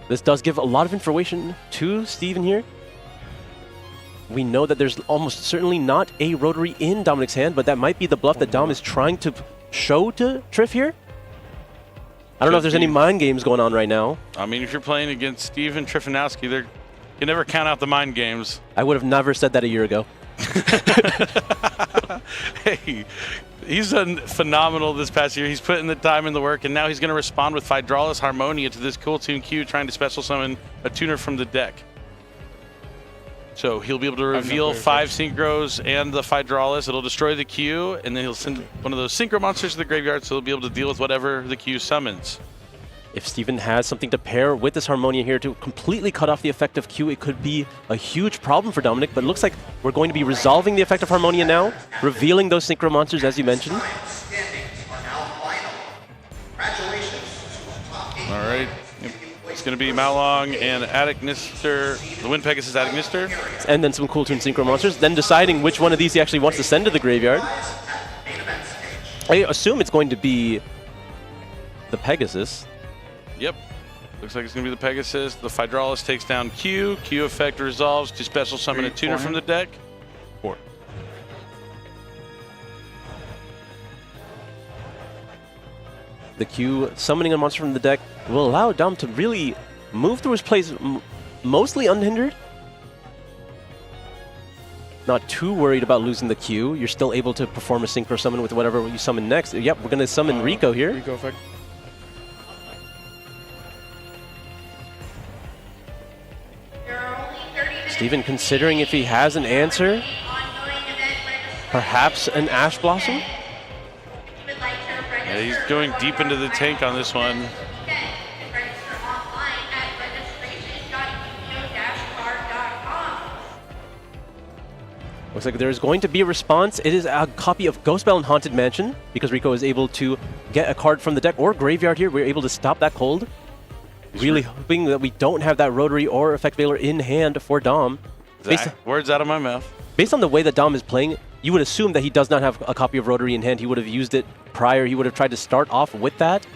This does give a lot of information to Steven here. We know that there's almost certainly not a rotary in Dominic's hand, but that might be the bluff that Dom is trying to show to Triff here. I don't know if there's any mind games going on right now. I mean, if you're playing against Steven Trifanowski, you can never count out the mind games. I would have never said that a year ago. Hey, he's done phenomenal this past year. He's put in the time and the work, and now he's going to respond with Hydraulis Harmonia to this cool tune Q, trying to special summon a tuner from the deck. So he'll be able to reveal 5 Synchros and the Hydraulis. It'll destroy the Q, and then he'll send one of those Synchro monsters to the graveyard, so he'll be able to deal with whatever the Q summons. If Steven has something to pair with this Harmonia here to completely cut off the effect of Q, it could be a huge problem for Dominic, but it looks like we're going to be resolving the effect of Harmonia now, revealing those Synchro monsters as you mentioned. All right. It's going to be Malong and Attic Nister, the Wind Pegasus Attic Nister. And then some cool tune Synchro monsters, then deciding which one of these he actually wants to send to the graveyard. I assume it's going to be the Pegasus. Yep. Looks like it's going to be the Pegasus. The Hydraulis takes down Q. Q effect resolves to special summon a tuner from the deck. 4. The Q summoning a monster from the deck will allow Dom to really move through his plays mostly unhindered. Not too worried about losing the Q. You're still able to perform a Synchro summon with whatever you summon next. Yep, we're going to summon Rico here. Rico effect. Steven considering if he has an answer. Perhaps an Ash Blossom? Yeah, he's going deep into the tank on this one. Looks like there's going to be a response. It is a copy of Ghostbell and Haunted Mansion, because Rico is able to get a card from the deck or graveyard here. We're able to stop that cold. Really hoping that we don't have that Rotary or Effect Veiler in hand for Dom. Words out of my mouth. Based on the way that Dom is playing, you would assume that he does not have a copy of Rotary in hand. He would have used it prior. He would have tried to start off with that.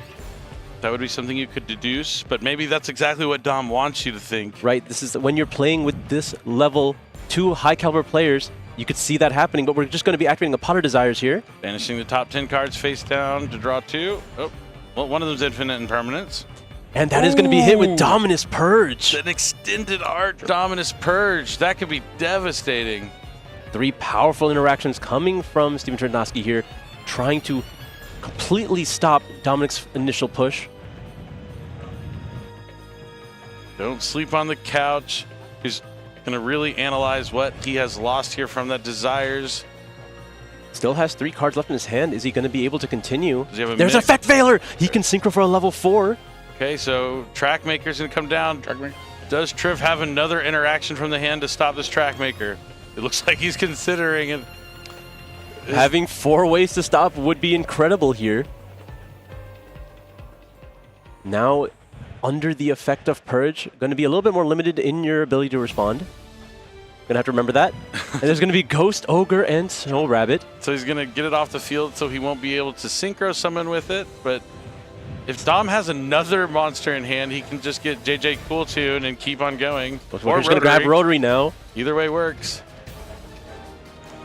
That would be something you could deduce, but maybe that's exactly what Dom wants you to think. Right. This is when you're playing with this level 2 high caliber players, you could see that happening, but we're just going to be activating a Pot of Desires here. Banishing the top 10 cards face down to draw 2. Oh, well, one of them's infinite in permanence. And that is going to be hit with Dominus Purge. An extended art Dominus Purge. That could be devastating. 3 powerful interactions coming from Steven Trifanowski here, trying to completely stop Dominic's initial push. Don't sleep on the couch. He's going to really analyze what he has lost here from that Desires. Still has 3 cards left in his hand. Is he going to be able to continue? Does he have a There's Effect Veiler! He can Synchro for a level 4. Okay, so Trackmaker's going to come down. Does Triv have another interaction from the hand to stop this Trackmaker? It looks like he's considering it. Having 4 ways to stop would be incredible here. Now, under the effect of Purge, going to be a little bit more limited in your ability to respond. Going to have to remember that. And there's going to be Ghost, Ogre, and Snow Rabbit. So he's going to get it off the field so he won't be able to Synchro summon with it, but if Dom has another monster in hand, he can just get JJ Cool Tune and keep on going. But we're just going to grab Rotary now. Either way works.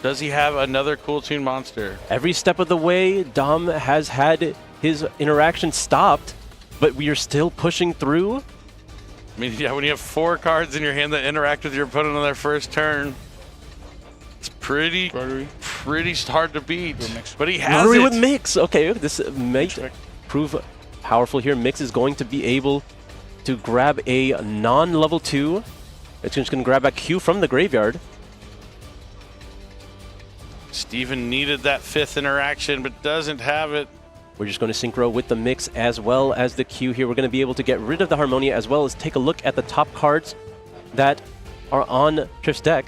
Does he have another Cool Tune monster? Every step of the way, Dom has had his interaction stopped, but we are still pushing through. I mean, yeah, when you have 4 cards in your hand that interact with your opponent on their first turn, it's pretty hard to beat. But he has Rotary it. with Mix. Okay, this may prove powerful here. Mix is going to be able to grab a non-level 2. It's just going to grab a Q from the graveyard. Steven needed that 5th interaction, but doesn't have it. We're just going to Synchro with the Mix as well as the Q here. We're going to be able to get rid of the Harmonia as well as take a look at the top cards that are on Triff's deck.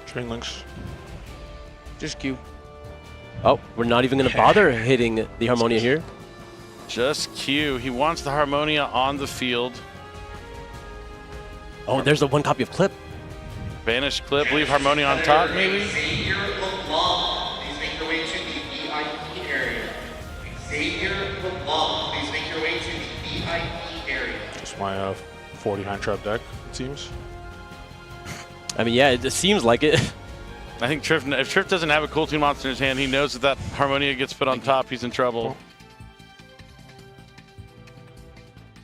Train links. Just Q. Oh, we're not even going to bother hitting the Harmonia here. Just Q. He wants the Harmonia on the field. Oh, there's the 1 copy of Clip. Banish Clip, leave Harmonia on top, maybe? area. Xavier LeBlanc, please make your way to the VIP area. Just my 49 trap deck, it seems. I mean, yeah, it seems like it. I think if Triff doesn't have a Cool Toon monster in his hand, he knows that that Harmonia gets put on top, he's in trouble.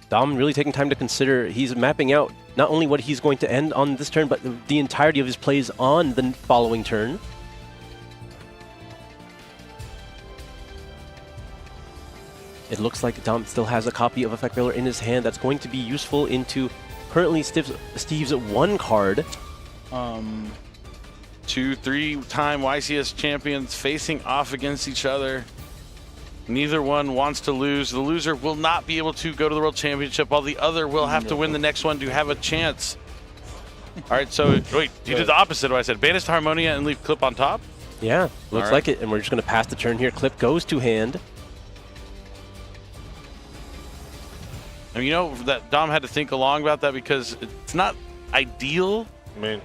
Dom really taking time to consider. He's mapping out not only what he's going to end on this turn, but the entirety of his plays on the following turn. It looks like Dom still has a copy of Effect Veiler in his hand that's going to be useful into currently Steve's one card. 2 3-time YCS champions facing off against each other. Neither one wants to lose. The loser will not be able to go to the World Championship, while the other will have to win the next one to have a chance. All right, so wait, you did the opposite of what I said. Banish Harmonia and leave Clip on top? Yeah, looks like it. And we're just going to pass the turn here. Clip goes to hand. I mean, you know that Dom had to think along about that because it's not ideal, I mean,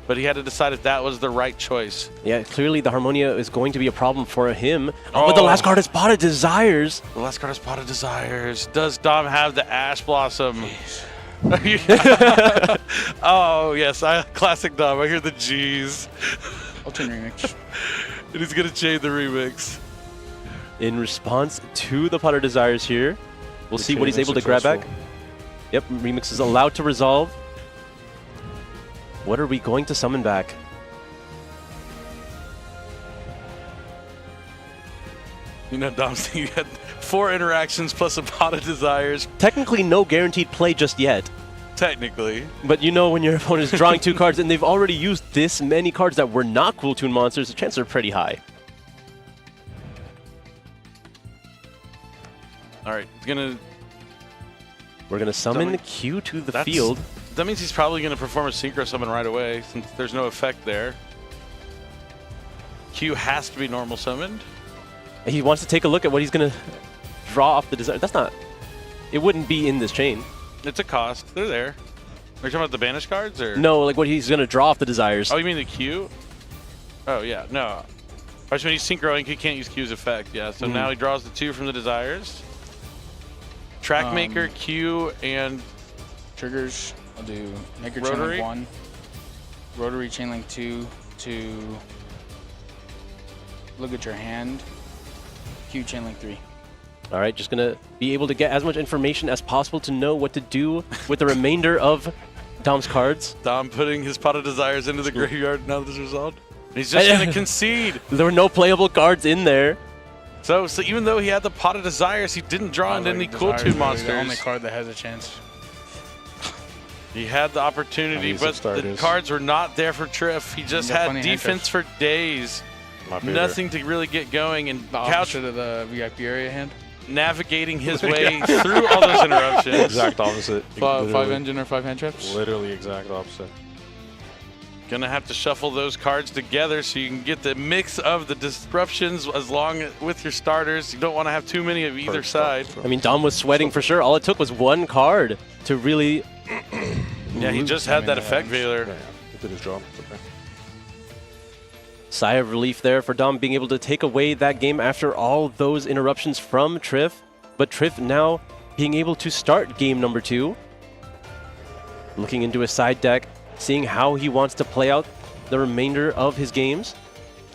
but he had to decide if that was the right choice. Yeah, clearly the Harmonia is going to be a problem for him. Oh, but the last card is Pot of Desires. The last card is Pot of Desires. Does Dom have the Ash Blossom? Oh, yes. Classic Dom. I hear the G's. I'll chain remix. And he's going to chain the remix. In response to the Pot of Desires here, we'll see what he's able to grab back. Yep, remix is allowed to resolve. What are we going to summon back? You know, Dom's you had 4 interactions plus a Pot of Desires. Technically no guaranteed play just yet. Technically. But you know when your opponent is drawing 2 cards and they've already used this many cards that were not Cool Toon monsters, the chances are pretty high. All right, We're gonna summon Q to the field. That means he's probably going to perform a Synchro Summon right away, since there's no effect there. Q has to be normal summoned. He wants to take a look at what he's gonna draw off the desire. That's not. It wouldn't be in this chain. It's a cost. They're there. Are you talking about the banish cards, or No, like what he's gonna draw off the desires. Oh, you mean the Q? Oh yeah, no. I just mean he's synchroing. He can't use Q's effect. Yeah. So now he draws the 2 from the desires. Trackmaker, Q, and Triggers. I'll do Maker Rotary? Chainlink 1, Rotary Chainlink 2 to look at your hand, Q Chainlink 3. All right, just gonna be able to get as much information as possible to know what to do with the remainder of Dom's cards. Dom putting his Pot of Desires into the graveyard now that it's resolved. He's just going to concede. There were no playable cards in there. So even though he had the Pot of Desires, he didn't draw into any Cool Toon monsters. The only card that has a chance. He had the opportunity, but the cards were not there for Triff. He just had defense for days. Nothing to really get going, and Couch of the VIP area hand. Navigating his way through all those interruptions. Exact opposite. 5 engine or 5 hand traps? Literally exact opposite. Gonna have to shuffle those cards together so you can get the mix of the disruptions as long with your starters. You don't want to have too many of either side. I mean, Dom was sweating for sure. All it took was 1 card to really... Yeah, he just had that effect veiler. Yeah, he did his job. Okay. Sigh of relief there for Dom being able to take away that game after all those interruptions from Triff. But Triff now being able to start game number 2. Looking into his side deck, seeing how he wants to play out the remainder of his games.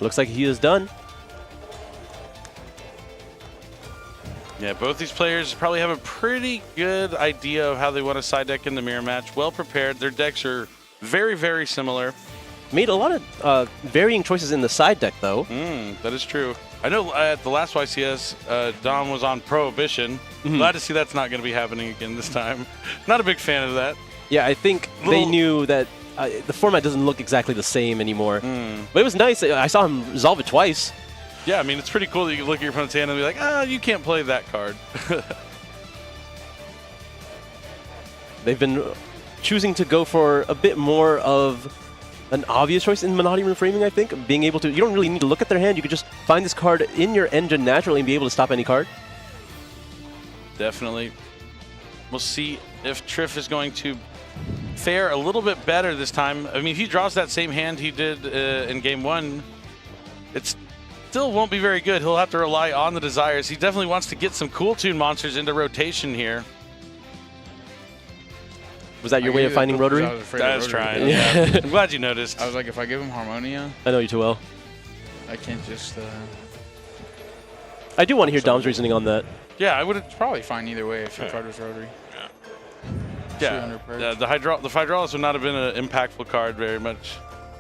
Looks like he is done. Yeah, both these players probably have a pretty good idea of how they want to side deck in the mirror match. Well prepared. Their decks are very, very similar. Made a lot of varying choices in the side deck, though. That is true. I know at the last YCS, Dom was on Prohibition. Glad to see that's not going to be happening again this time. Not a big fan of that. Yeah, I think they knew that the format doesn't look exactly the same anymore. But it was nice. I saw him resolve it twice. Yeah, I mean, it's pretty cool that you can look at your opponent's hand and be like, ah, you can't play that card. They've been choosing to go for a bit more of an obvious choice in Menotti Room Framing, I think. Being able to, you don't really need to look at their hand. You could just find this card in your engine naturally and be able to stop any card. Definitely. We'll see if Triff is going to fare a little bit better this time. I mean, if he draws that same hand he did in game 1, it's Still won't be very good. He'll have to rely on the desires. He definitely wants to get some Cool Tune monsters into rotation here. Was that your way of finding Rotary? I was trying. Yeah. I'm glad you noticed. I was like, if I give him Harmonia, I know you too well. I can't just. I do want to hear Dom's reasoning on that. Yeah, I would have. It's probably fine either way if your card was Rotary. Yeah, 200 perks. yeah. The Hydraulis would not have been an impactful card very much.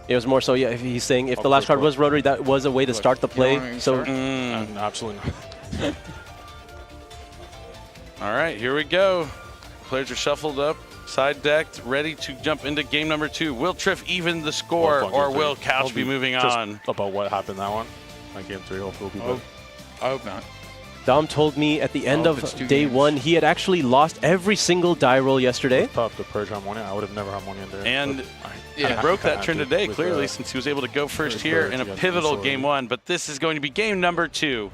It was more so, yeah, if he's saying if the last card was Rotary, that was a way to start the play. So Absolutely not. All right, here we go. Players are shuffled up, side decked, ready to jump into game number 2. Will Triff even the score, or will Couch be moving just on? About what happened that one. Like game 3, hopefully will be good. I hope not. Dom told me at the end if it's of 2 day games. 1, he had actually lost every single die roll yesterday. Tough to purge Harmonia. I would have never Harmonia in there. And Yeah. he broke that I trend had to today, with, clearly, since he was able to go first with here birds, in a you got pivotal sword. game 1. But this is going to be game number 2.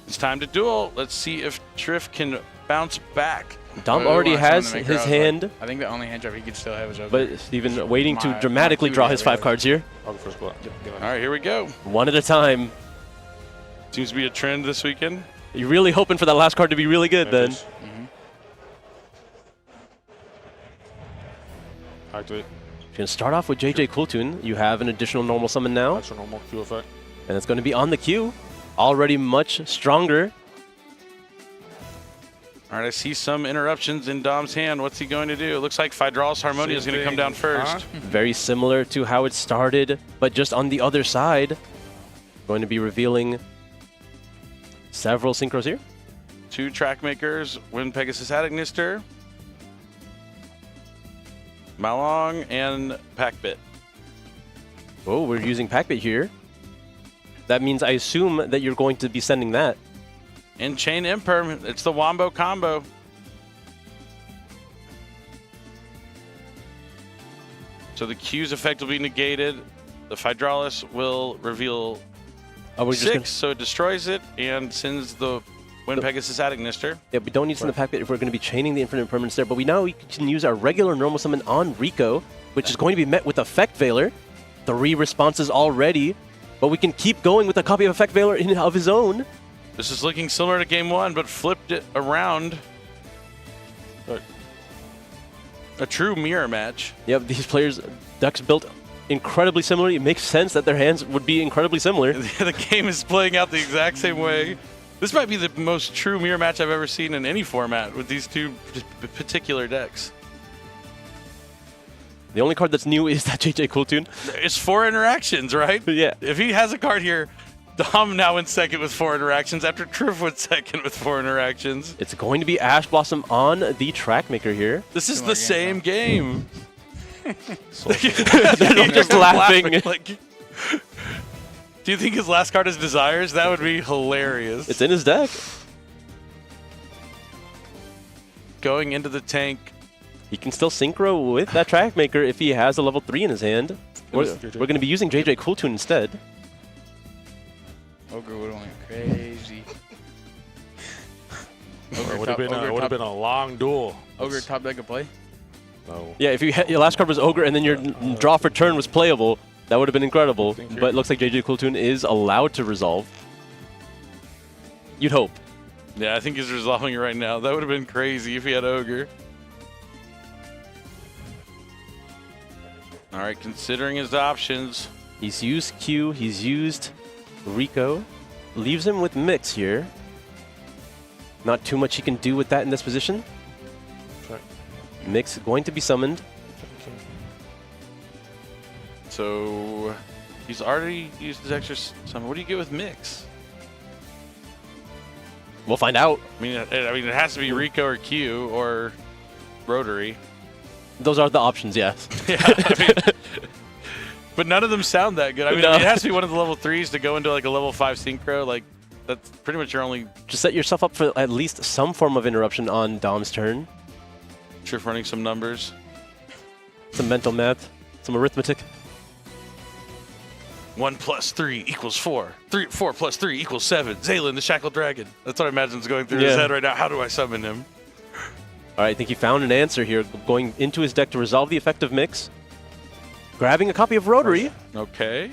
It's time to duel. Let's see if Triff can bounce back. Dom Wait, already wait, wait, has someone to make his her out, hand, like, I think the only hand job he could still have is over. but Steven waiting to My- dramatically my draw two, his yeah, 5 yeah. cards here. I'll go first blood. All right, here we go. One at a time. Seems to be a trend this weekend. You're really hoping for that last card to be really good then. Activate. You're going to start off with JJ Cooltoon. You have an additional normal summon now, That's a normal Q effect. and it's going to be on the queue. Already much stronger. All right, I see some interruptions in Dom's hand. What's he going to do? It looks like Hydraulis Harmonia is going to come down first. Very similar to how it started, but just on the other side. Going to be revealing several synchros here. 2 track makers, Wind Pegasus Adagnister, Malong, and Packbit. Oh, we're using Packbit here. That means I assume that you're going to be sending that. And Chain Imperm, it's the Wombo combo. So the Q's effect will be negated. The Hydraulis will reveal Oh, we're 6, so it destroys it and sends the Wind Pegasus Adagnister. Yeah, we don't need to send the Packbit if we're going to be chaining the infinite impermanence there, but we can use our regular normal summon on Rico, which is going to be met with Effect Veiler. 3 responses already, but we can keep going with a copy of Effect Veiler of his own. This is looking similar to game 1, but flipped it around. A true mirror match. Yep, these players' decks built incredibly similar. It makes sense that their hands would be incredibly similar. The game is playing out the exact same way. This might be the most true mirror match I've ever seen in any format with these 2 particular decks. The only card that's new is that JJ Cooltoon. It's 4 interactions, right? Yeah. If he has a card here, Dom now in second with 4 interactions after Triff went second with 4 interactions. It's going to be Ash Blossom on the track maker here. This is the same game. I'm just laughing. Like, do you think his last card is Desires? That would be hilarious. It's in his deck. Going into the tank. He can still synchro with that track maker if he has a level 3 in his hand. We're going to be using JJ Cooltoon instead. Ogre would have went crazy. It would have been a long duel. Ogre top deck of play. No. Yeah, if your last card was Ogre and then your draw for turn was playable, that would have been incredible. Thank you. But it looks like JJ Cooltoon is allowed to resolve. You'd hope. Yeah, I think he's resolving it right now. That would have been crazy if he had Ogre. All right, considering his options. He's used Q, he's used Rico. Leaves him with Mix here. Not too much he can do with that in this position. Okay. Mix going to be summoned. So he's already used his extra summon. What do you get with Mix? We'll find out. I mean, it has to be Rico or Q or Rotary. Those are the options, yes. Yeah, I mean, but none of them sound that good. I mean, No. it has to be one of the level 3s to go into like a level 5 synchro. Like, that's pretty much your only Just set yourself up for at least some form of interruption on Dom's turn. Triff running some numbers. Some mental math, some arithmetic. 1 plus 3 equals 4. 4 plus 3 equals 7. Zaylin, the Shackled Dragon. That's what I imagine is going through his Yeah. head right now. How do I summon him? All right, I think he found an answer here, going into his deck to resolve the effective mix. Grabbing a copy of Rotary. Okay.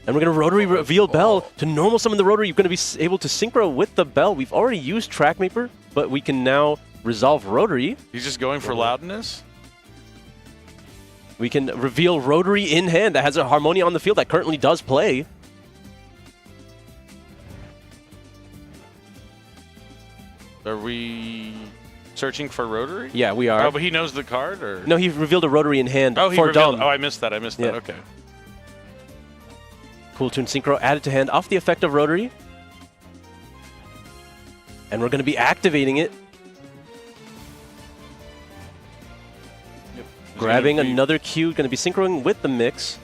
And we're going to rotary reveal bell to normal summon the rotary. You're going to be able to synchro with the bell. We've already used Trackmaker, but we can now resolve rotary. He's just going for loudness. We can reveal rotary in hand that has a Harmonia on the field that currently does play. Are we searching for rotary? Yeah, we are. Oh, but he knows the card, or No, he revealed a rotary in hand for Dom. Oh, I missed that. Yeah. Okay. Cool Tune Synchro added to hand off the effect of rotary. And we're going to be activating it. Yep. Grabbing another Q, going to be synchroing with the mix.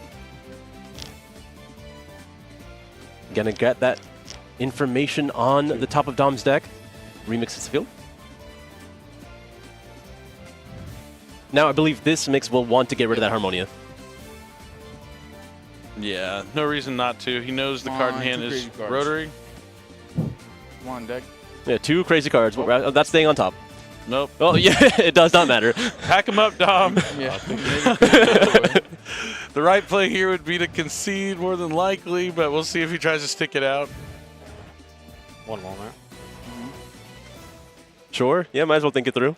Going to get that information on the top of Dom's deck. Remix his field. Now I believe this mix will want to get rid of that Harmonia. Yeah, no reason not to. He knows the card in hand is rotary. Come on, deck. Yeah, 2 crazy cards. That's staying on top. Nope. Oh, yeah, it does not matter. Pack him up, Dom. Yeah. The right play here would be to concede more than likely, but we'll see if he tries to stick it out. One moment. Sure. Yeah, might as well think it through.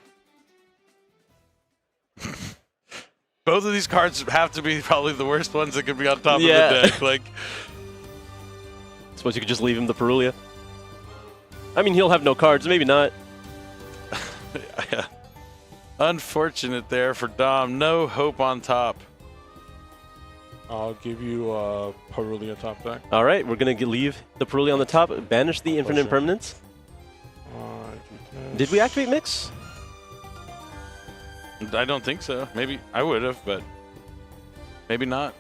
Both of these cards have to be probably the worst ones that could be on top Yeah. of the deck. Like, Suppose you could just leave him the Perulia. I mean, he'll have no cards. Maybe not. unfortunate there for Dom. No hope on top. I'll give you a Perulia top deck. All right, we're going to leave the Perulia on the top, banish the Infinite Impermanence. Did we activate Mix? I don't think so. Maybe I would have, but maybe not.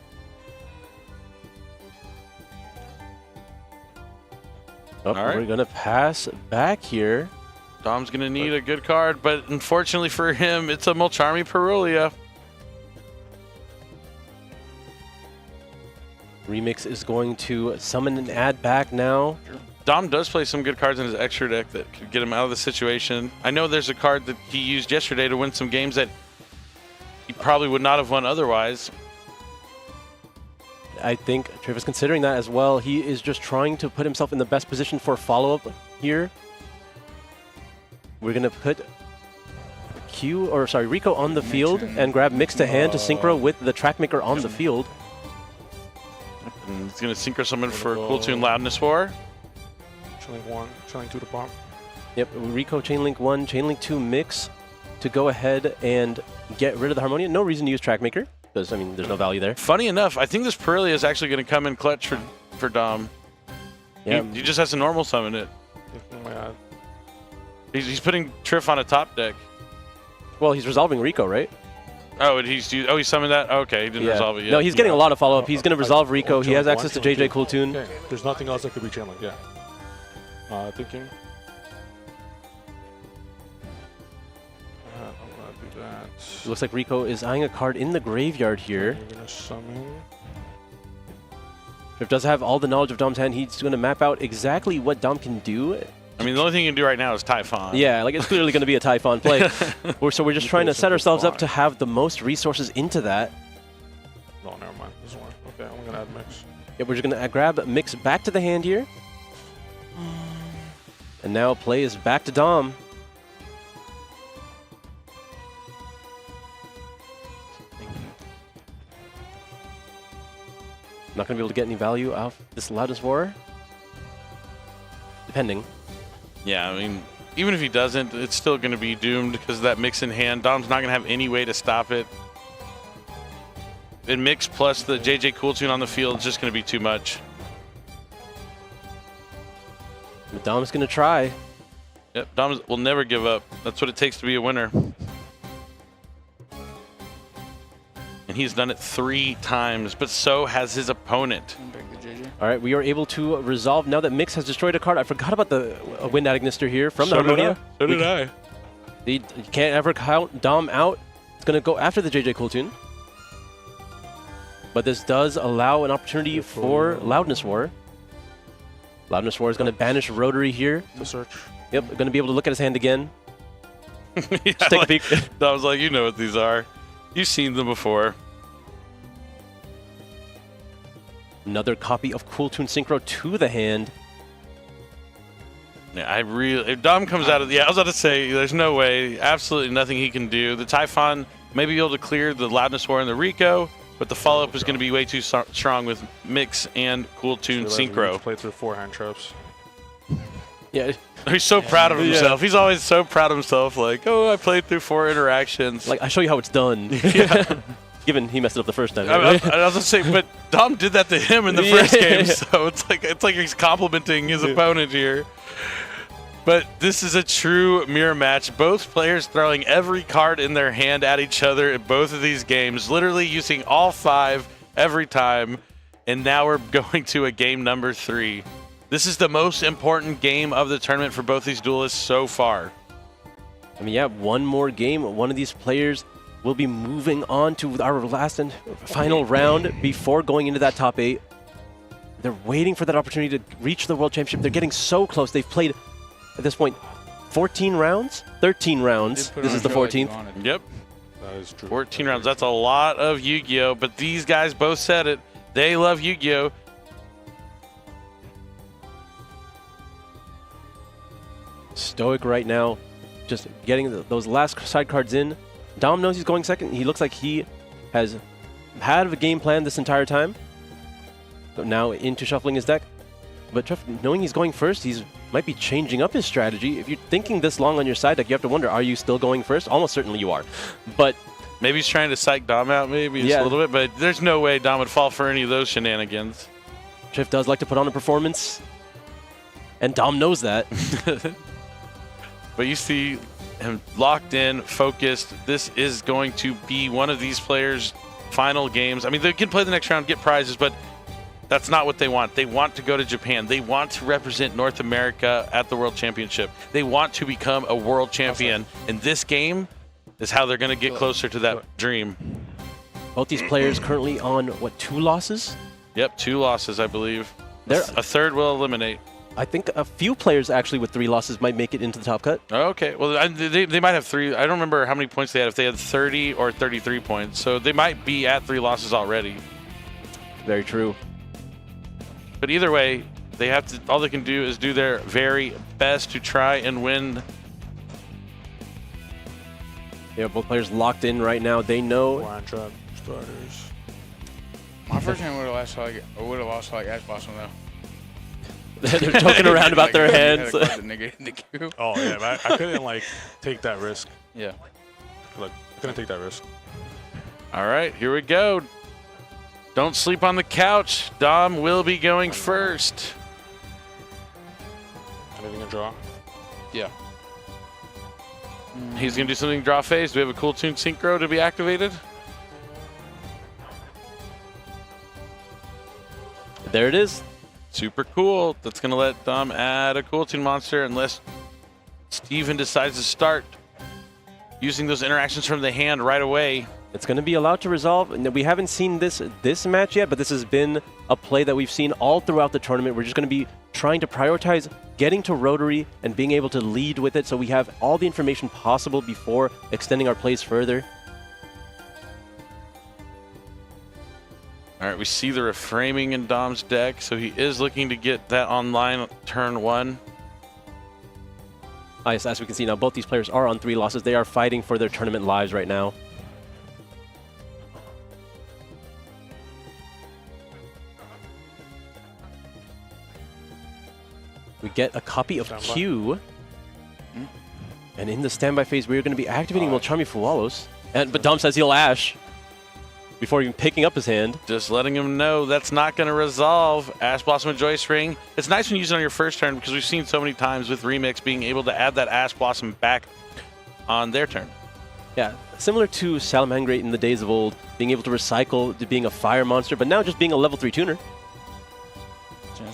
Oh, All right. We're going to pass back here. Dom's going to need a good card, but unfortunately for him, it's a Mulcharmy Perulia. Remix is going to summon and add back now. Dom does play some good cards in his extra deck that could get him out of the situation. I know there's a card that he used yesterday to win some games that he probably would not have won otherwise. I think Trevor's considering that as well. He is just trying to put himself in the best position for follow-up here. We're going to put Rico on the field and grab Mix to hand to synchro with the Trackmaker on the field. And he's going to synchro summon for Cool Tune Loudness War. Chainlink 1, Chainlink 2 to pop. Yep, Rico Chainlink 1, Chainlink 2 Mix to go ahead and get rid of the Harmonia. No reason to use Trackmaker, because, I mean, there's no value there. Funny enough, I think this Perulia is actually going to come in clutch for Dom. Yeah. He just has to normal summon it. He's putting Triff on a top deck. Well, he's resolving Rico, right? Oh, and he summoned that? Okay, he didn't resolve it yet. No, he's getting a lot of follow-up. He's going to resolve Rico. He has access to JJ Cool Tune. Okay. There's nothing else that could be Chainlink, yeah. Thinking. I'm going to do that. It looks like Rico is eyeing a card in the graveyard here. We're going to summon. Triff does have all the knowledge of Dom's hand. He's going to map out exactly what Dom can do. I mean, the only thing you can do right now is Typhon. Yeah, like it's clearly going to be a Typhon play. So we're just trying to set ourselves up to have the most resources into that. No, never mind. This one. Okay, I'm going to add Mix. Yeah, we're just going to grab Mix back to the hand here. And now play is back to Dom. Not going to be able to get any value out of this Loudness War. Depending. Yeah, I mean, even if he doesn't, it's still going to be doomed because of that Mix in hand. Dom's not going to have any way to stop it. And Mix plus the JJ Cool Tune on the field is just going to be too much. But Dom's going to try. Yep, Dom will never give up. That's what it takes to be a winner. And he's done it 3 times, but so has his opponent. All right, we are able to resolve now that Mix has destroyed a card. I forgot about the Wind Agnister here from the Harmonia. So did I. You can't ever count Dom out. It's going to go after the JJ Cool Tune. But this does allow an opportunity for Loudness War. Loudness War is going to banish Rotary here. The search. Yep, going to be able to look at his hand again. Yeah, Just take a peek. Dom's like, you know what these are. You've seen them before. Another copy of Cool Tune Synchro to the hand. Yeah, if Dom comes out of I was about to say, there's no way, absolutely nothing he can do. The Typhon may be able to clear the Loudness War and the Rico, but the follow-up is going to be way too strong with Mix and Cool Tune Synchro. Play through 4 hand traps. Yeah, He's so proud of himself. He's always so proud of himself. Like, oh, I played through 4 interactions. like I show you how it's done. Given he messed it up the first time. I Right? was going to say, but Dom did that to him in the first game, so it's like he's complimenting his opponent here. But this is a true mirror match. Both players throwing every card in their hand at each other in both of these games, literally using all 5 every time. And now we're going to a game number 3. This is the most important game of the tournament for both these duelists so far. I mean, yeah, one more game. One of these players will be moving on to our last and final round before going into that top 8. They're waiting for that opportunity to reach the World Championship. They're getting so close. They've played, at this point, 14 rounds? 13 rounds. This is the 14th. Yep. That is true. 14 rounds. That's a lot of Yu-Gi-Oh! But these guys both said it. They love Yu-Gi-Oh! Stoic right now, just getting those last side cards in. Dom knows he's going second. He looks like he has had a game plan this entire time. So now into shuffling his deck. But Jeff, knowing he's going first, he's might be changing up his strategy. If you're thinking this long on your side deck, you have to wonder, are you still going first? Almost certainly you are. But maybe he's trying to psych Dom out maybe just a little bit, but there's no way Dom would fall for any of those shenanigans. Triff does like to put on a performance, and Dom knows that. But you see him locked in, focused. This is going to be one of these players' final games. I mean, they can play the next round, get prizes, but that's not what they want. They want to go to Japan. They want to represent North America at the World Championship. They want to become a world champion. And this game is how they're going to get closer to that dream. Both these players currently on, what, 2 losses? Yep, 2 losses, I believe. They're- A third will eliminate. I think a few players actually with 3 losses might make it into the top cut. Okay, well, they might have 3. I don't remember how many points they had, if they had 30 or 33 points. So they might be at 3 losses already. Very true. But either way, they have to. All they can do is do their very best to try and win. Yeah, both players locked in right now. They know. 4 hand trap starters. My first hand would have lost like Ash Blossom though. They're joking around about their hands. I had a card that negated the queue. Oh, yeah, but I couldn't, like, take that risk. Yeah. Like, I couldn't take that risk. All right, here we go. Don't sleep on the couch. Dom will be going first. Anything to draw? Yeah. He's going to do something draw phase. Do we have a Cool Tune Synchro to be activated? There it is. Super cool. That's going to let Dom add a Cool Tune monster unless Steven decides to start using those interactions from the hand right away. It's going to be allowed to resolve. And we haven't seen this match yet, but this has been a play that we've seen all throughout the tournament. We're just going to be trying to prioritize getting to Rotary and being able to lead with it so we have all the information possible before extending our plays further. All right, we see the reframing in Dom's deck, so he is looking to get that online turn 1. Yes, as we can see now, both these players are on 3 losses. They are fighting for their tournament lives right now. We get a copy of Kewl. And in the standby phase, we're going to be activating Mulchami Fuwalos. But Dom says he'll Ash before even picking up his hand. Just letting him know that's not going to resolve. Ash Blossom and Joy Spring. It's nice when you use it on your first turn because we've seen so many times with Remix being able to add that Ash Blossom back on their turn. Yeah, similar to Salamangreat in the days of old, being able to recycle to being a fire monster, but now just being a level 3 tuner.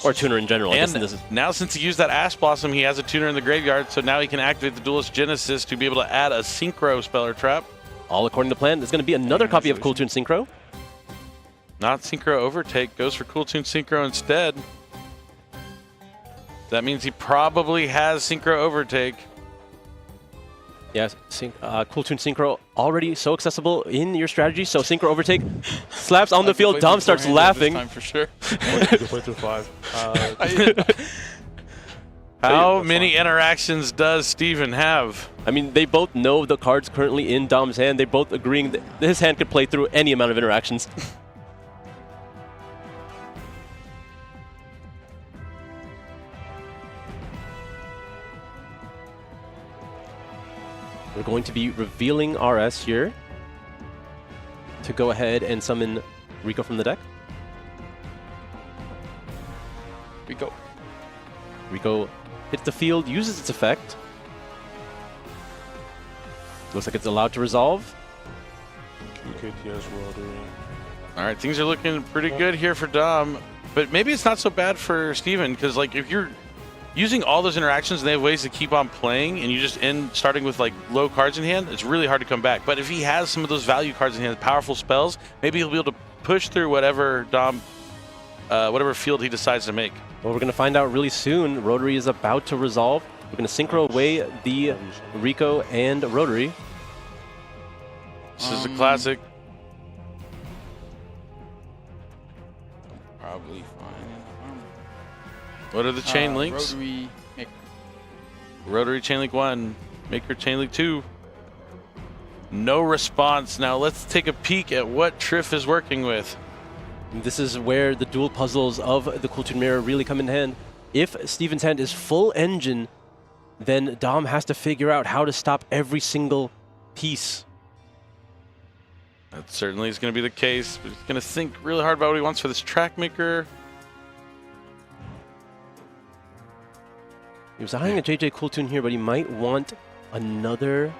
Or tuner in general. And now since he used that Ash Blossom, he has a tuner in the graveyard, so now he can activate the Duelist Genesis to be able to add a Synchro Speller Trap. All according to plan. There's going to be another copy of Cool Tune Synchro. Not Synchro Overtake, goes for Cool Tune Synchro instead. That means he probably has Synchro Overtake. Yes, Cool Tune Synchro already so accessible in your strategy. So Synchro overtake, slaps on the field. Dom starts laughing. Time for sure. You can play through 5. How many interactions does Steven have? I mean, they both know the cards currently in Dom's hand. They're both agreeing that his hand could play through any amount of interactions. We're going to be revealing RS here to go ahead and summon Rico from the deck. Rico hits the field, uses its effect. Looks like it's allowed to resolve. KTS Rotary. All right, things are looking pretty good here for Dom, but maybe it's not so bad for Steven, because like if you're using all those interactions and they have ways to keep on playing and you just end starting with like low cards in hand, it's really hard to come back. But if he has some of those value cards in hand, powerful spells, maybe he'll be able to push through whatever whatever field he decides to make. Well, we're going to find out really soon. Rotary is about to resolve. We're going to synchro away the Rico and Rotary. This is a classic. Probably fine. What are the chain links? Rotary, Rotary chain link 1, Maker chain link 2. No response. Now let's take a peek at what Triff is working with. This is where the dual puzzles of the Cool Tune Mirror really come in hand. If Steven's hand is full engine, then Dom has to figure out how to stop every single piece. That certainly is going to be the case, but he's going to think really hard about what he wants for this track maker. He was eyeing a JJ Cool Tune here, but he might want another,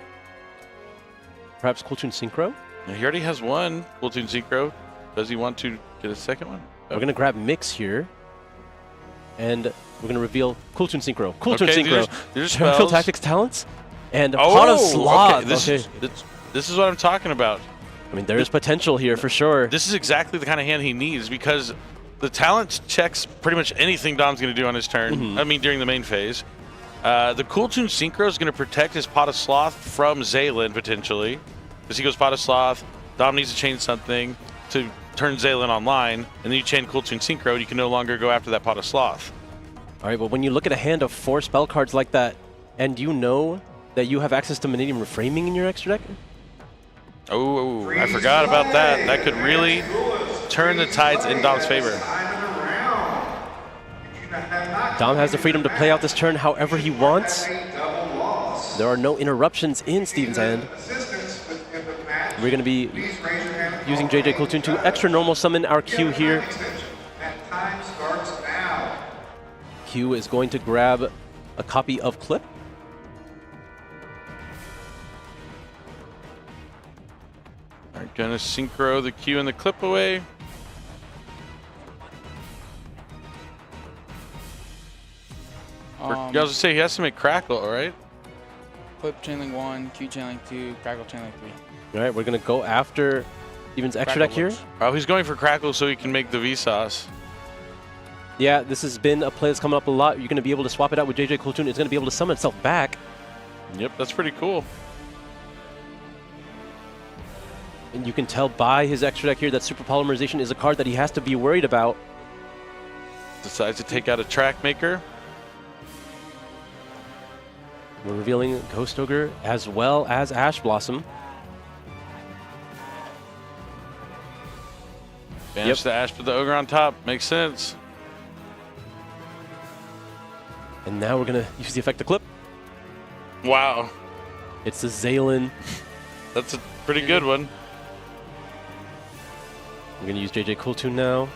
perhaps Cool Tune Synchro? Now, he already has one Cool Tune Synchro. Does he want to get a second one? We're going to grab Mix here, and we're going to reveal Cool Tune Synchro. Cool Tune Synchro. There's Field spells. Tactics Talents, and Pot of Sloth. Okay, this is what I'm talking about. I mean, there is potential here for sure. This is exactly the kind of hand he needs, because the talent checks pretty much anything Dom's going to do on his turn. I mean, during the main phase. The Cool Tune Synchro is going to protect his Pot of Sloth from Zaylin, potentially. Because he goes Pot of Sloth, Dom needs to change something to turn Zaylin online, and then you chain Cool Tune Synchro, you can no longer go after that Pot of Sloth. All right, but when you look at a hand of 4 spell cards like that, and you know that you have access to Minneapolis Reframing in your extra deck? Oh, I forgot about that. That could really turn the tides in Dom's favor. Dom has the freedom to play out this turn however he wants. There are no interruptions in Steven's hand. We're going to be using JJ Cool Tune to extra normal summon our Q here. Q is going to grab a copy of Clip. All right, gonna synchro the Q and the Clip away. I was gonna say he has to make Crackle, all right? Clip chaining 1, Q chaining 2, Crackle chaining 3. All right, we're going to go after Steven's extra deck here. Oh, he's going for Crackle so he can make the Vsauce. Yeah, this has been a play that's coming up a lot. You're going to be able to swap it out with JJ Cool Tune. It's going to be able to summon itself back. Yep, that's pretty cool. And you can tell by his extra deck here that Super Polymerization is a card that he has to be worried about. Decides to take out a Track Maker. We're revealing Ghost Ogre as well as Ash Blossom. Banish the Ash, put the Ogre on top. Makes sense. And now we're going to use the effect of Clip. Wow. It's the Zaylin. That's a pretty good one. I'm going to use JJ Cool Tune now.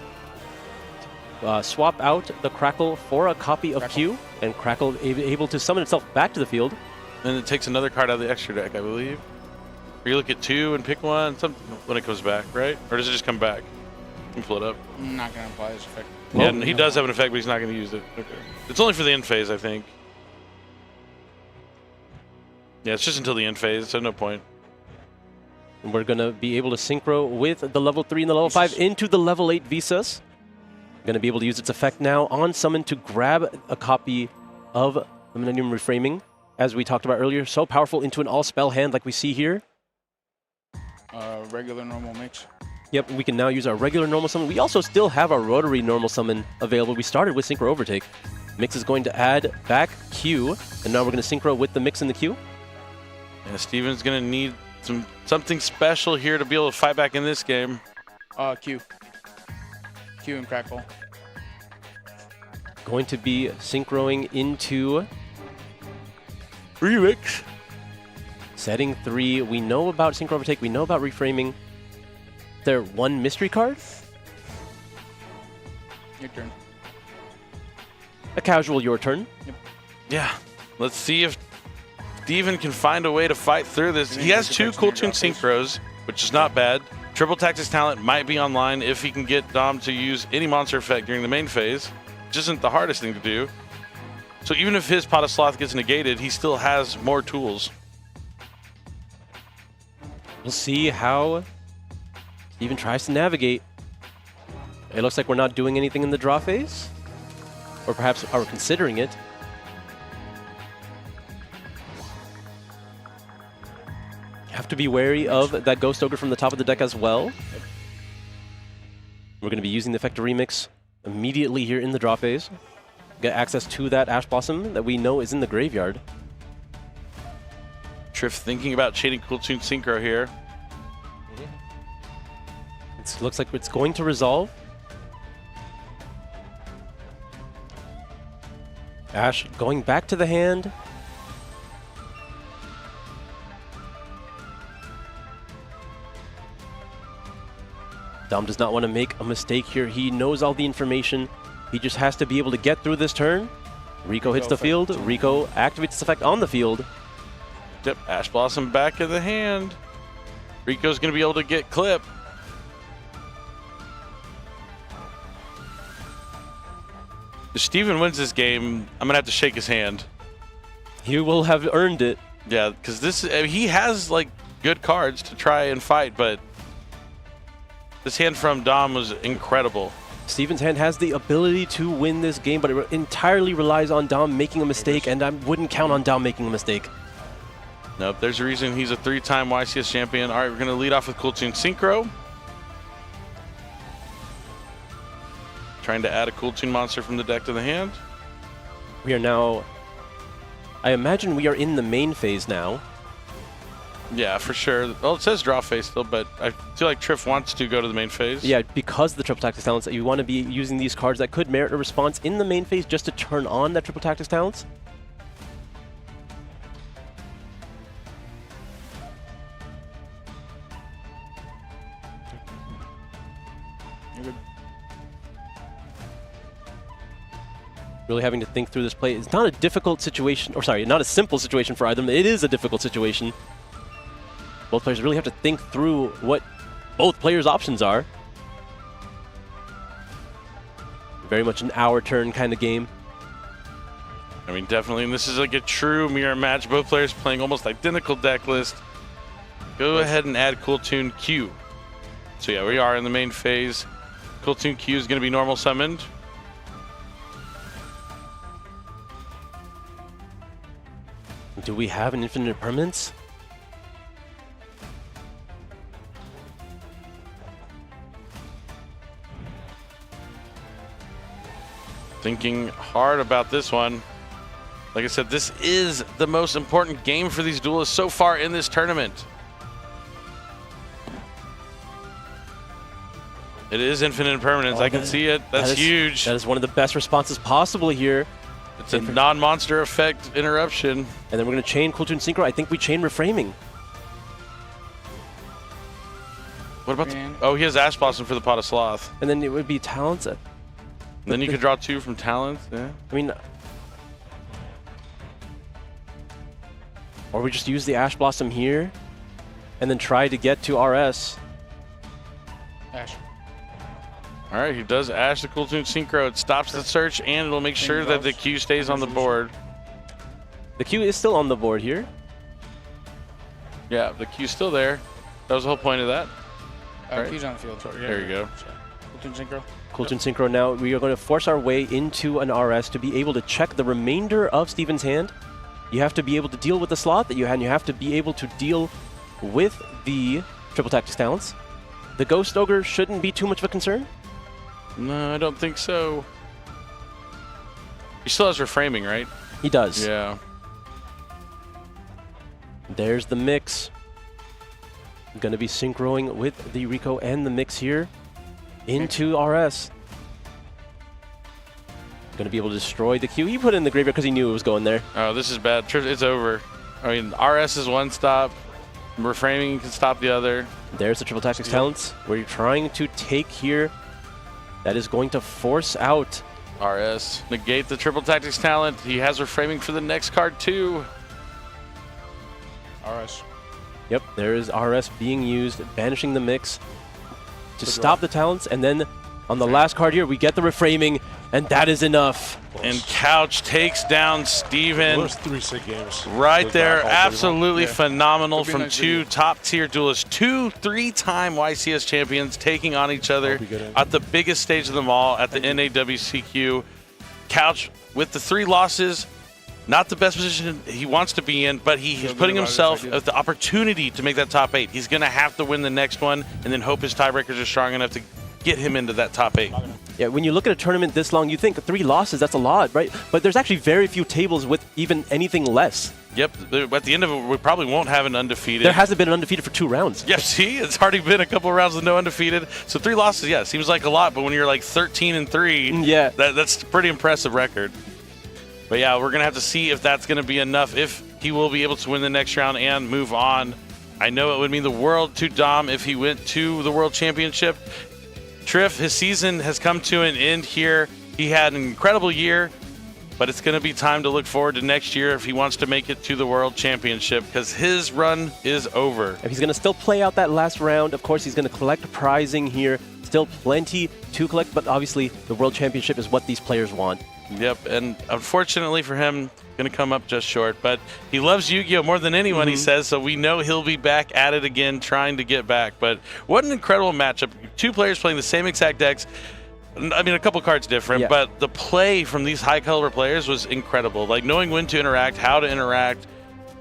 Swap out the Crackle for a copy of Q, and Crackle able to summon itself back to the field. And it takes another card out of the extra deck, I believe. Or you look at 2 and pick one when it comes back, right? Or does it just come back? You can pull it up. I'm not going to apply his effect. Yeah, he does have an effect, but he's not going to use it. Okay. It's only for the end phase, I think. Yeah, it's just until the end phase, so no point. And we're going to be able to synchro with the level 3 and the level 5 into the level 8 Visas. Going to be able to use its effect now on summon to grab a copy of the Millennium Reframing. as we talked about earlier, so powerful into an all-spell hand like we see here. Regular normal mix. Yep, we can now use our regular normal summon. We also still have our rotary normal summon available. We started with Synchro Overtake. Mix is going to add back Q, and now we're going to synchro with the Mix and the Q. Yeah, Steven's going to need something special here to be able to fight back in this game. Q and Crackle. Going to be synchroing into Remix. setting 3. We know about Synchro Overtake. We know about reframing. Is there one mystery card? Your turn. A casual your turn. Yeah. Let's see if Steven can find a way to fight through this. He has 2 Cool Tune Synchros, which is not bad. Triple Tactics Talent might be online if he can get Dom to use any monster effect during the main phase, which isn't the hardest thing to do. So even if his Pot of Sloth gets negated, he still has more tools. We'll see how Steven tries to navigate. It looks like we're not doing anything in the draw phase. Or perhaps are considering it. Have to be wary of that Ghost Ogre from the top of the deck as well. We're going to be using the effect to remix immediately here in the draw phase. Get access to that Ash Blossom that we know is in the graveyard. Triff thinking about chaining Cool Tune Synchro here. It looks like it's going to resolve. Ash going back to the hand. Dom does not want to make a mistake here. He knows all the information. He just has to be able to get through this turn. Rico hits the field. Rico activates this effect on the field. Yep, Ash Blossom back in the hand. Rico's going to be able to get clip. If Steven wins this game, I'm going to have to shake his hand. He will have earned it. Yeah, because he has like good cards to try and fight, but this hand from Dom was incredible. Steven's hand has the ability to win this game, but it entirely relies on Dom making a mistake, and I wouldn't count on Dom making a mistake. Nope, there's a reason he's a 3-time YCS champion. All right, we're going to lead off with Cool Tune Synchro. Trying to add a Cool Tune monster from the deck to the hand. We are now... I imagine we are in the main phase now. Yeah, for sure. Well, it says draw phase still, but I feel like Triff wants to go to the main phase. Yeah, because of the Triple Tactics Talents, you want to be using these cards that could merit a response in the main phase just to turn on that Triple Tactics Talents. You're good. Really having to think through this play. It's not a difficult situation, or sorry, not a simple situation for either of them. It is a difficult situation. Both players really have to think through what both players' options are. Very much an our turn kind of game. I mean, definitely. And this is like a true mirror match. Both players playing almost identical deck list. Go ahead and add Cool Tune Q. So yeah, we are in the main phase. Cool Tune Q is going to be normal summoned. Do we have an infinite permanence? Thinking hard about this one. Like I said, this is the most important game for these duelists so far in this tournament. It is infinite impermanence. I can see it. That's huge. That is one of the best responses possible here. It's a non-monster effect interruption. And then we're going to chain Cool Tune Synchro. I think we chain Reframing. What about oh, he has Ash Blossom for the Pot of Sloth. And then it would be Talents. Then you could draw 2 from Talents. Yeah. I mean, or we just use the Ash Blossom here and then try to get to RS. Ash. All right, he does Ash the Cool Tune Synchro. It stops the search and it'll make sure that the Q stays on the board. The Q is still on the board here. Yeah, the Q's still there. That was the whole point of that. Right. Q's on the field. There you go. Cool Tune Synchro. Cool Tune Synchro now. We are going to force our way into an RS to be able to check the remainder of Steven's hand. You have to be able to deal with the slot that you had, and you have to be able to deal with the triple tactics talents. The Ghost Ogre shouldn't be too much of a concern. No, I don't think so. He still has reframing, right? He does. Yeah. There's the mix. Going to be synchroing with the Rico and the mix here into RS. Going to be able to destroy the Q. He put it in the graveyard because he knew it was going there. Oh, this is bad. It's over. I mean, RS is one stop. Reframing can stop the other. There's the triple tactics talents where you're trying to take here. That is going to force out RS. Negate the triple tactics talent. He has reframing for the next card too. RS. Yep, there is RS being used, banishing the mix to stop the talents, and then on the last card here, we get the reframing, and that is enough. And Couch takes down Steven. Those 3 sick games. Right there, All absolutely phenomenal Could be from nice two video. top-tier duelists, 2 3-time YCS champions taking on each other Hope you get it. at the biggest stage of them all at the NAWCQ. Couch with the 3 losses, not the best position he wants to be in, but he's putting himself at the opportunity to make that top 8. He's going to have to win the next one and then hope his tiebreakers are strong enough to get him into that top 8. Yeah, when you look at a tournament this long, you think 3 losses, that's a lot, right? But there's actually very few tables with even anything less. Yep, at the end of it, we probably won't have an undefeated. There hasn't been an undefeated for 2 rounds. Yeah, see, it's already been a couple of rounds with no undefeated. So 3 losses, yeah, seems like a lot, but when you're like 13-3, Yeah. that's a pretty impressive record. But yeah, we're going to have to see if that's going to be enough, if he will be able to win the next round and move on. I know it would mean the world to Dom if he went to the World Championship. Triff, his season has come to an end here. He had an incredible year, but it's going to be time to look forward to next year if he wants to make it to the World Championship, because his run is over. If he's going to still play out that last round, of course, he's going to collect prizing here. Still plenty to collect, but obviously the World Championship is what these players want. Yep, and unfortunately for him, going to come up just short. But he loves Yu-Gi-Oh! More than anyone, he says, so we know he'll be back at it again, trying to get back. But what an incredible matchup. 2 players playing the same exact decks. I mean, a couple cards different, but the play from these high-caliber players was incredible. Like, knowing when to interact, how to interact.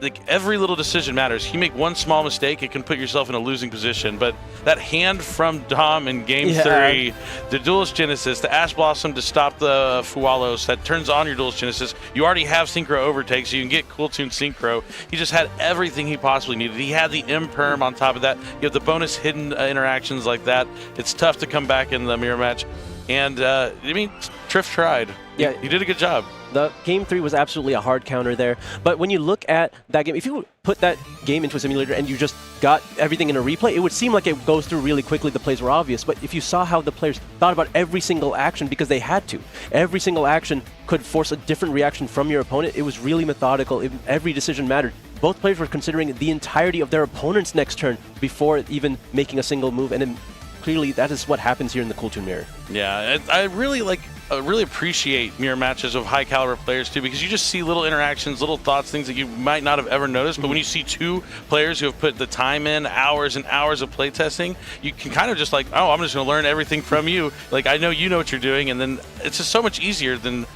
Like, every little decision matters. You make one small mistake, it can put yourself in a losing position. But that hand from Dom in Game 3, the Duelist Genesis, the Ash Blossom to stop the Fualos, that turns on your Duelist Genesis. You already have Synchro Overtake, so you can get Cool Tune Synchro. He just had everything he possibly needed. He had the Imperm on top of that. You have the bonus hidden interactions like that. It's tough to come back in the mirror match. And, I mean, Triff tried. Yeah. He did a good job. The Game 3 was absolutely a hard counter there. But when you look at that game, if you put that game into a simulator and you just got everything in a replay, it would seem like it goes through really quickly. The plays were obvious. But if you saw how the players thought about every single action, because they had to, every single action could force a different reaction from your opponent. It was really methodical. Every decision mattered. Both players were considering the entirety of their opponent's next turn before even making a single move. And then clearly that is what happens here in the Cool Tune Mirror. Yeah, I really appreciate mirror matches of high caliber players too, because you just see little interactions, little thoughts, things that you might not have ever noticed. But when you see 2 players who have put the time in, hours and hours of playtesting, you can kind of just like, oh, I'm just going to learn everything from you. Like, I know you know what you're doing, and then it's just so much easier than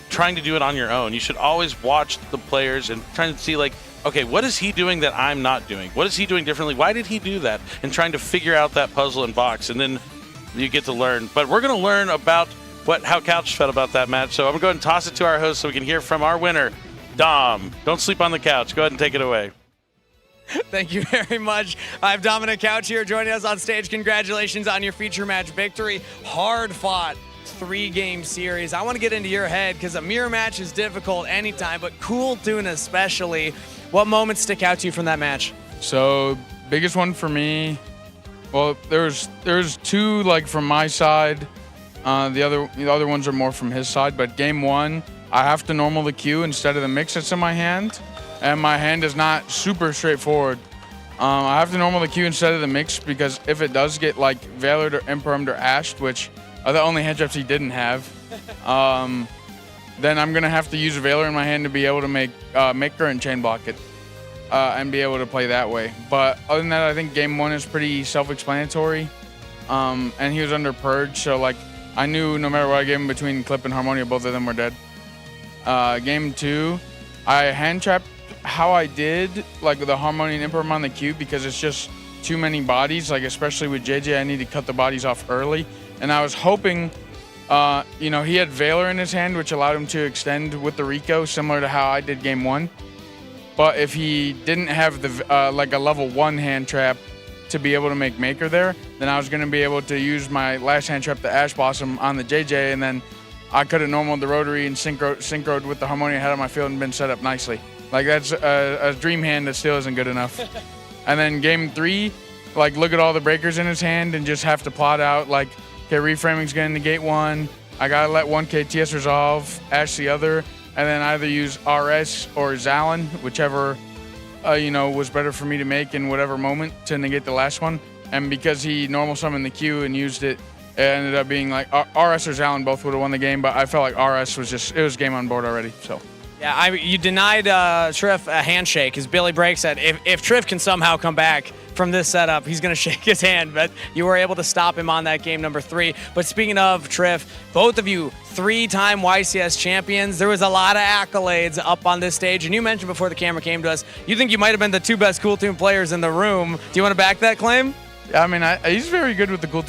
trying to do it on your own. You should always watch the players and try to see, like, okay, what is he doing that I'm not doing? What is he doing differently? Why did he do that? And trying to figure out that puzzle and box, and then you get to learn. But we're going to learn about how Couch felt about that match. So I'm going to go ahead and toss it to our host so we can hear from our winner, Dom. Don't sleep on the couch. Go ahead and take it away. Thank you very much. I have Dominic Couch here joining us on stage. Congratulations on your feature match victory. Hard fought 3-game series. I want to get into your head because a mirror match is difficult anytime, but Cool Tune especially. What moments stick out to you from that match? So biggest one for me, well, there's 2 like from my side. The other ones are more from his side. But game 1, I have to normal the Q instead of the mix that's in my hand, and my hand is not super straightforward. I have to normal the Q instead of the mix because if it does get like Veilered or Impermed or Ashed, which are the only hand traps he didn't have, then I'm gonna have to use a Veiler in my hand to be able to make Maker and chain block it, and be able to play that way. But other than that, I think game 1 is pretty self-explanatory, and he was under Purge, so like I knew no matter what I gave him between Clip and Harmonia, both of them were dead. Game 2, I hand trapped how I did, like the Harmonian Imperm on the cube, because it's just too many bodies. Like especially with JJ, I need to cut the bodies off early. And I was hoping, you know, he had Valor in his hand, which allowed him to extend with the Rico, similar to how I did game 1. But if he didn't have the like a level 1 hand trap to be able to make Maker there, then I was going to be able to use my last hand trap, the Ash Blossom, on the JJ, and then I could have normaled the Rotary and synchroed with the Harmonia head on my field and been set up nicely. Like that's a dream hand that still isn't good enough. And then game 3, like look at all the breakers in his hand and just have to plot out like, okay, reframing's going to negate 1. I got to let 1k TS resolve, Ash the other, and then either use RS or Zalin, whichever you know, was better for me to make in whatever moment to negate the last one. And because he normal summoned the Q and used it, it ended up being like RS or Zalin both would have won the game, but I felt like RS was just, it was game on board already, so. Yeah, you denied Triff a handshake, because Billy Brake said if Triff can somehow come back from this setup, he's going to shake his hand, but you were able to stop him on that game number 3. But speaking of Triff, both of you 3-time YCS champions. There was a lot of accolades up on this stage, and you mentioned before the camera came to us, you think you might have been the 2 best Cool Toon players in the room. Do you want to back that claim? Yeah, I mean, he's very good with the Cool